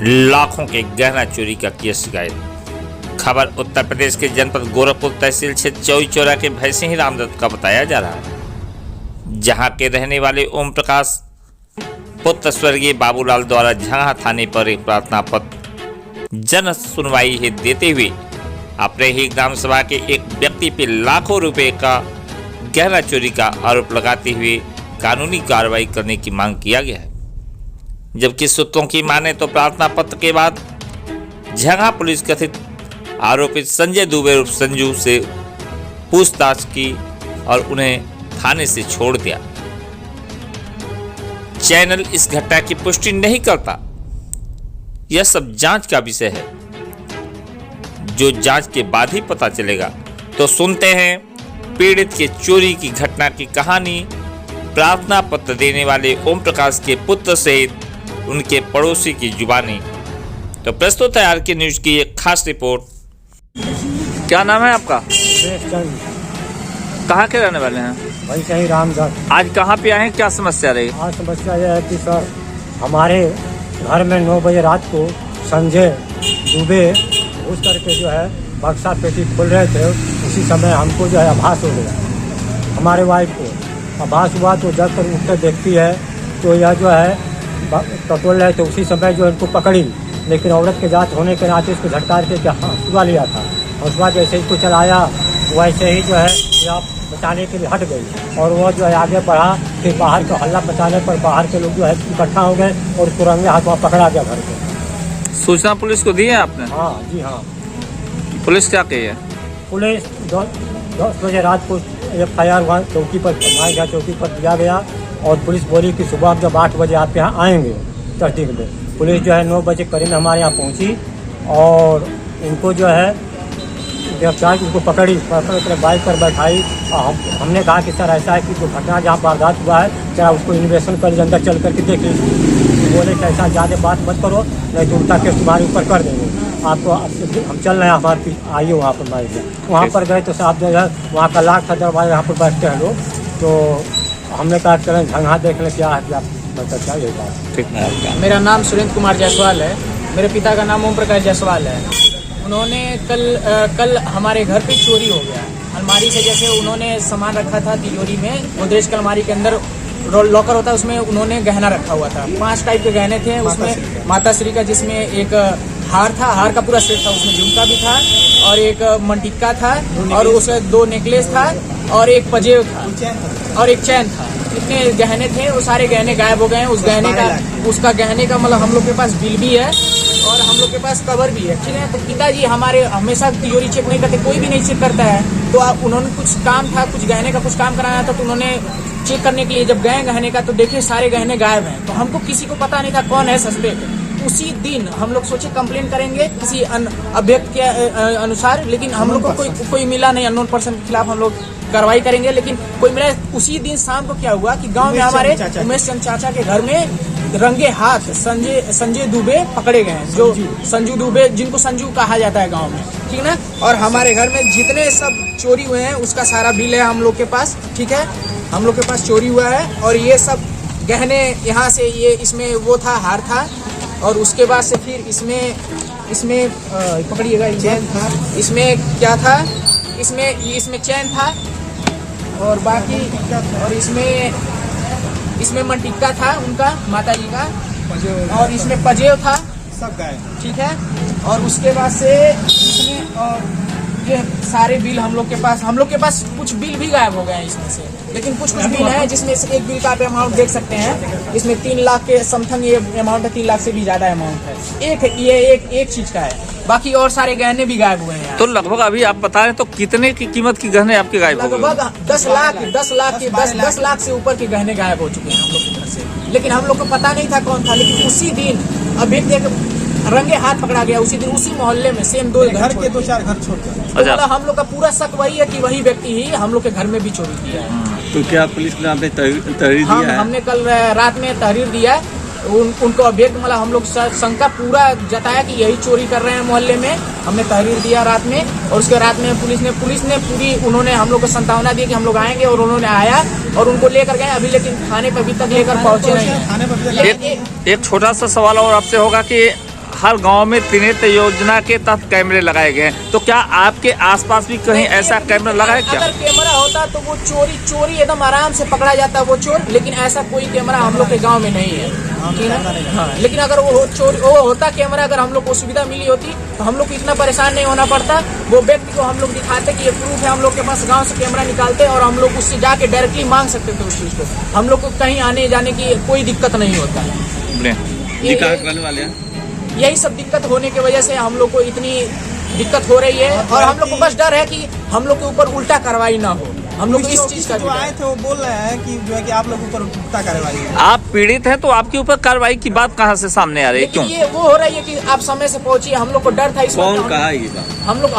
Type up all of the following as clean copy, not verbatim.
लाखों के गहना चोरी का किया शिकायत। खबर उत्तर प्रदेश के जनपद गोरखपुर तहसील क्षेत्र चौई चौरा के भैंसिंह रामदत्त का बताया जा रहा है, जहां के रहने वाले ओम प्रकाश पुत्र स्वर्गीय बाबूलाल द्वारा झांगा थाने पर एक प्रार्थना पत्र जन सुनवाई हेतु देते हुए अपने ही ग्राम सभा के एक व्यक्ति पे लाखों रुपए का गहना चोरी का आरोप लगाते हुए कानूनी कार्रवाई करने की मांग किया गया है। जबकि सूत्रों की माने तो प्रार्थना पत्र के बाद झांगा पुलिस कथित आरोपित संजय दुबे उर्फ संजू से पूछताछ की और उन्हें थाने से छोड़ दिया। चैनल इस घटना की पुष्टि नहीं करता। यह सब जांच का विषय है, जो जांच के बाद ही पता चलेगा। तो सुनते हैं पीड़ित के चोरी की घटना की कहानी प्रार्थना पत्र देने वाले ओम प्रकाश के पुत्र सहित उनके पड़ोसी की जुबानी। तो प्रस्तुत है आर के न्यूज की एक खास रिपोर्ट। क्या नाम है आपका? कहाँ के रहने वाले हैं? भाई कहीं रामदत्त। आज कहाँ पे आए हैं, क्या समस्या रही? आज समस्या यह है कि सर हमारे घर में 9 बजे रात को संजय दुबे घुस करके जो है बक्सा पेटी खोल रहे थे। उसी समय हमको जो है आभास हो गया, हमारे वाइफ को आभास हुआ। तो जब तक उठकर देखती है तो यह जो है टटोल रहे थे। उसी समय जो इनको पकड़ी, लेकिन औरत के जांच होने के नाते इसको झटकार के हंसुआ लिया था। हंसुआ जैसे इसको चलाया वैसे ही जो है यह बचाने के लिए हट गई और वो जो है आगे बढ़ा। फिर बाहर का हल्ला बचाने पर बाहर के लोग जो है इकट्ठा हो गए और उसको रंगे हाथ वहाँ पकड़ा गया घर पे। सूचना पुलिस को दी है आपने? हाँ जी हाँ। पुलिस क्या कही है? पुलिस 10 बजे रात को FIR वहाँ चौकी पर हमारे यहाँ चौकी पर दिया गया और पुलिस बोली कि सुबह जब 8 बजे आप यहाँ आएंगे तस्दीक में। पुलिस जो है 9 बजे करीब हमारे यहाँ पहुँची और इनको जो है गिरफ्तार उनको पकड़ कर बाइक पर बैठाई। हमने कहा कि सर ऐसा है कि जो घटना जहाँ वारदात हुआ है क्या उसको इन्वेस्टिगेशन कर अंदर चल करके देख लीजिए। बोले कि ऐसा ज़्यादा बात मत करो, नहीं तो उल्टा केस तुम्हारे ऊपर कर देंगे। आपको हम चल रहे हैं, हमारे आइए वहाँ पर हमारे वहाँ पर गए तो साहब जो है वहाँ का लाख था दरवाजा यहाँ पर बैठते हैं लोग। तो हमने कहा चलें झंगा देख लें क्या है कि आप मतलब क्या ये बात। ठीक है। मेरा नाम सुरेंद्र कुमार जायसवाल है। मेरे पिता का नाम ओम प्रकाश जायसवाल है। उन्होंने कल हमारे घर पे चोरी हो गया। अलमारी से जैसे उन्होंने सामान रखा था तिजोरी में, गोदरेज की अलमारी के अंदर लॉकर होता है, उसमें उन्होंने गहना रखा हुआ था। 5 टाइप के गहने थे उसमें। माता श्री का, जिसमें एक हार था, हार का पूरा सेट था, उसमें झुमका भी था और एक मंटिक्का था और उसमें 2 नेकलेस था और एक पजेब था और एक चैन था। इतने गहने थे, वो सारे गहने गायब हो गए हैं। उस गहने का, उसका गहने का मतलब हम लोग के पास बिल भी है और हम लोग के पास कवर भी है। ठीक है। तो पिताजी हमारे हमेशा तिजोरी चेक नहीं करते, कोई भी नहीं चेक करता है। तो उन्होंने कुछ काम था, कुछ गहने का कुछ काम कराया था, तो उन्होंने चेक करने के लिए जब गए गहने का तो देखे सारे गहने गायब हैं। तो हमको किसी को पता नहीं था कौन है सस्पेक्ट। उसी दिन हम लोग सोचे कंप्लेन करेंगे किसी अभ्यक्त के अनुसार, लेकिन हम लोग को कोई मिला नहीं। अननोन पर्सन के खिलाफ हम लोग कार्रवाई करेंगे, लेकिन कोई मिला। उसी दिन शाम को क्या हुआ कि गांव में हमारे उमेश चंद चाचा के घर में रंगे हाथ संजय दुबे पकड़े गए हैं, जो संजू दुबे, जिनको संजू कहा जाता है गांव में। ठीक है ना। और हमारे घर में जितने सब चोरी हुए हैं उसका सारा बिल है हम लोग के पास। ठीक है। हम लोग के पास चोरी हुआ है और ये सब गहने यहाँ से, ये इसमें वो था, हार था और उसके बाद से फिर इसमें पकड़िएगा, चैन था। इसमें क्या था? इसमें चैन था और बाकी और इसमें मंटिक्का था उनका, माता जी का, और इसमें पजेब था, सब गायब। ठीक है। और उसके बाद से इसमें और ये सारे बिल हम लोग के पास कुछ बिल भी गायब हो गए हैं इसमें से, लेकिन कुछ बिल है जिसमें से एक बिल का आप अमाउंट देख सकते हैं। इसमें 3 लाख के समथिंग ये अमाउंट है, 3 लाख से भी ज्यादा अमाउंट है। एक चीज का है, बाकी और सारे गहने भी गायब हुए हैं। तो लगभग अभी आप बता रहे हैं तो कितने की कीमत के गहने आपके गायब हो गए? लगभग 10 लाख से ऊपर के गहने गायब हो चुके हैं हम लोग के घर से। लेकिन हम लोग को पता नहीं था कौन था, लेकिन उसी दिन अभी रंगे हाथ पकड़ा गया। उसी दिन उसी मोहल्ले में सेम 2 घर के 2-4 घर छोड़कर। तो हम लोग का पूरा शक वही है कि वही व्यक्ति ही हम लोग के घर में भी चोरी किया है। तो क्या पुलिस ने आपने तहरीर दिया है? हमने कल रात में तहरीर दिया है। उनको अभ्यक्त मतलब हम लोग शंका पूरा जताया कि यही चोरी कर रहे हैं मोहल्ले में। हमने तहरीर दिया रात में और उसके रात में पुलिस ने पूरी उन्होंने हम लोग को संतावना दी कि हम लोग आएंगे और उन्होंने आया और उनको लेकर गए अभी, लेकिन थाने पर अभी तक लेकर पहुंचे नहीं। एक छोटा सा सवाल और आपसे होगा कि हर गांव में त्रिनेत्र योजना के तहत कैमरे लगाए गए हैं, तो क्या आपके आसपास भी कहीं ऐसा कैमरा लगा है क्या? अगर कैमरा होता तो वो चोरी एकदम आराम से पकड़ा जाता वो चोर, लेकिन ऐसा कोई कैमरा हम लोग के गांव में नहीं है। हाँ, लेकिन अगर वो होता कैमरा, अगर हम लोग को सुविधा मिली होती तो हम लोग को इतना परेशान नहीं होना पड़ता। वो व्यक्ति को हम लोग दिखाते कि ये प्रूफ है, हम लोग के पास गांव से कैमरा निकालते और हम लोग उससे जाके डायरेक्टली मांग सकते थे उस चीज को। हम लोग को कहीं आने जाने की कोई दिक्कत नहीं होता है। वाले यही सब दिक्कत होने की वजह से हम लोग को इतनी दिक्कत हो रही है, और हम लोग को बस डर है कि हम लोग के ऊपर उल्टा कार्रवाई ना हो। हम लोग इस चीज का जो आए थे वो बोल रहे हैं कि जो है कि आप लोग ऊपर उल्टा कार्रवाई है। आप पीड़ित हैं तो आपके ऊपर कार्रवाई की बात कहाँ से सामने आ रही है? लेकिन क्यों ये वो हो रही है कि आप समय से पहुंचिए, हम लोग को डर था इस बात कौन का। कहा ये बात? हम लोग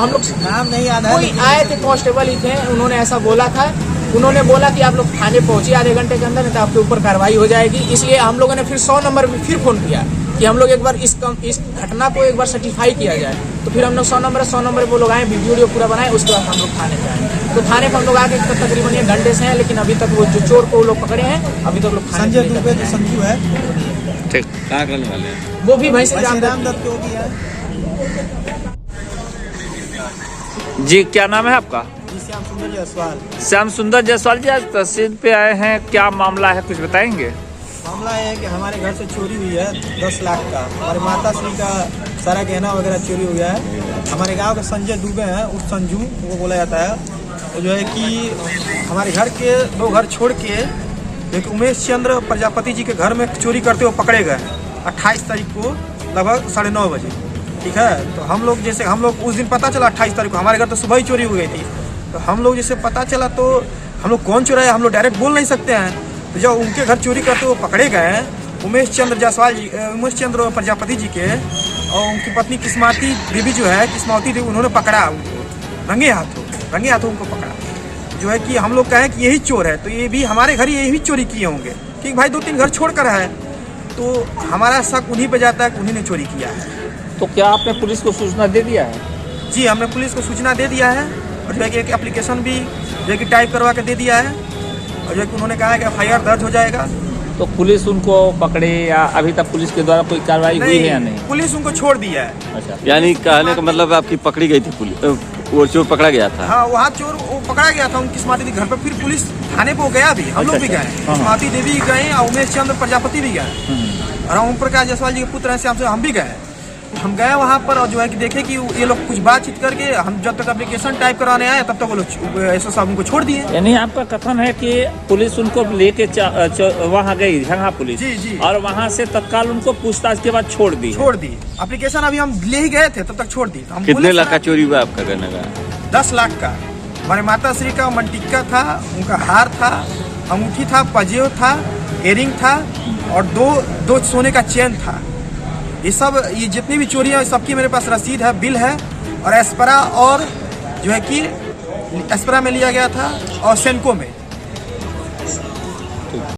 नाम नहीं याद है, कोई लेकिन आए थे, कांस्टेबल ही थे, उन्होंने ऐसा बोला था। उन्होंने बोला कि आप लोग थाने पहुंचिए आधे घंटे के अंदर, नहीं तो आपके ऊपर कार्रवाई हो जाएगी। इसलिए हम लोगों ने फिर 100 नंबर में फिर फोन किया कि हम लोग एक बार इस घटना को एक बार सर्टिफाई किया जाए। तो फिर हम लोग 100 नंबर वो लोग आए, वीडियो पूरा बनाए, उसके बाद हम लोग थाने पे आए। तो थाने पर हम लोग आके तकरीबन 1 घंटे से हैं, लेकिन अभी तक वो जो चोर को लोग पकड़े हैं अभी तक लोग संजय दुबे जो संजू है, ठीक, कहाँ करने वाले हैं? वो भी भैंसे राम दत्त जो भी है। जी क्या नाम है आपका? श्याम सुंदर जायसवाल। श्याम सुंदर जायसवाल जी, आज तहसील पे आए हैं, क्या मामला है कुछ बताएंगे? मामला है कि हमारे घर से चोरी हुई है 10 लाख का। हमारे माता श्री का सारा गहना वगैरह चोरी हो गया है। हमारे गांव के संजय दुबे हैं, उस संजू वो बोला जाता है, तो जो है कि हमारे घर के 2 घर छोड़ के एक उमेश चंद्र प्रजापति जी के घर में चोरी करते हुए पकड़े गए 28 तारीख को लगभग 9:30 बजे। ठीक है, तो हम लोग उस दिन पता चला 28 तारीख को हमारे घर तो सुबह ही चोरी हो गई थी। तो हम लोग जैसे पता चला तो हम लोग कौन चुराया हम लोग डायरेक्ट बोल नहीं सकते हैं। तो जब उनके घर चोरी करते हुए पकड़े गए उमेश चंद्र प्रजापति जी के, और उनकी पत्नी किस्मती देवी जो है, किस्मती देवी, उन्होंने पकड़ा उनको रंगे हाथों उनको पकड़ा। जो है कि हम लोग कहें कि यही चोर है, तो ये भी हमारे घर यही चोरी किए होंगे, क्योंकि भाई 2-3 घर छोड़ कर है, तो हमारा शक उन्हीं पे जाता है कि उन्हीं ने चोरी किया है। तो क्या आपने पुलिस को सूचना दे दिया है? जी, हमने पुलिस को सूचना दे दिया है, और जो है कि एक एप्लीकेशन भी जो है कि टाइप करवा के दे दिया है, और जो है कि उन्होंने कहा है कि FIR दर्ज हो जाएगा। तो पुलिस उनको पकड़े या अभी तक पुलिस के द्वारा कोई कार्रवाई हुई है या नहीं? पुलिस उनको छोड़ दिया है। अच्छा, यानी कहने का मतलब आपकी पकड़ी गई थी पुलिस, वो चोर पकड़ा गया था? हाँ, वहाँ चोर वो पकड़ा गया था उनकी किस्मती देवी घर पर। फिर पुलिस थाने पे वो गया भी, हम लोग भी गए, किस्मती देवी गए और उमेश चंद्र प्रजापति भी गए, और ओम प्रकाश जायसवाल जी के पुत्र हैं श्याम से हम भी गए। हम गए वहाँ पर, और जो है कि देखे कि ये लोग कुछ बातचीत करके, हम जब तक एप्लीकेशन टाइप कराने आए तब तक वो लोग ऐसा साहब उनको छोड़ दिए। यानी आपका कथन है कि पुलिस उनको लेके वहाँ गई झंगा पुलिस, जी। और वहाँ से तत्काल उनको पूछताछ के बाद छोड़ दी। एप्लीकेशन अभी हम ले ही गए थे तब तक छोड़ दी। तो हम कितने लाख का चोरी हुआ आपका गहना का? 10 लाख का। हमारे माता श्री का मनटिक्का था, उनका हार था, अंगूठी था, पजेब था, इयरिंग था, और दो सोने का चेन था। ये जितनी भी चोरी है सबकी मेरे पास रसीद है, बिल है, और एस्परा, और जो है कि एस्परा में लिया गया था और सेनको में।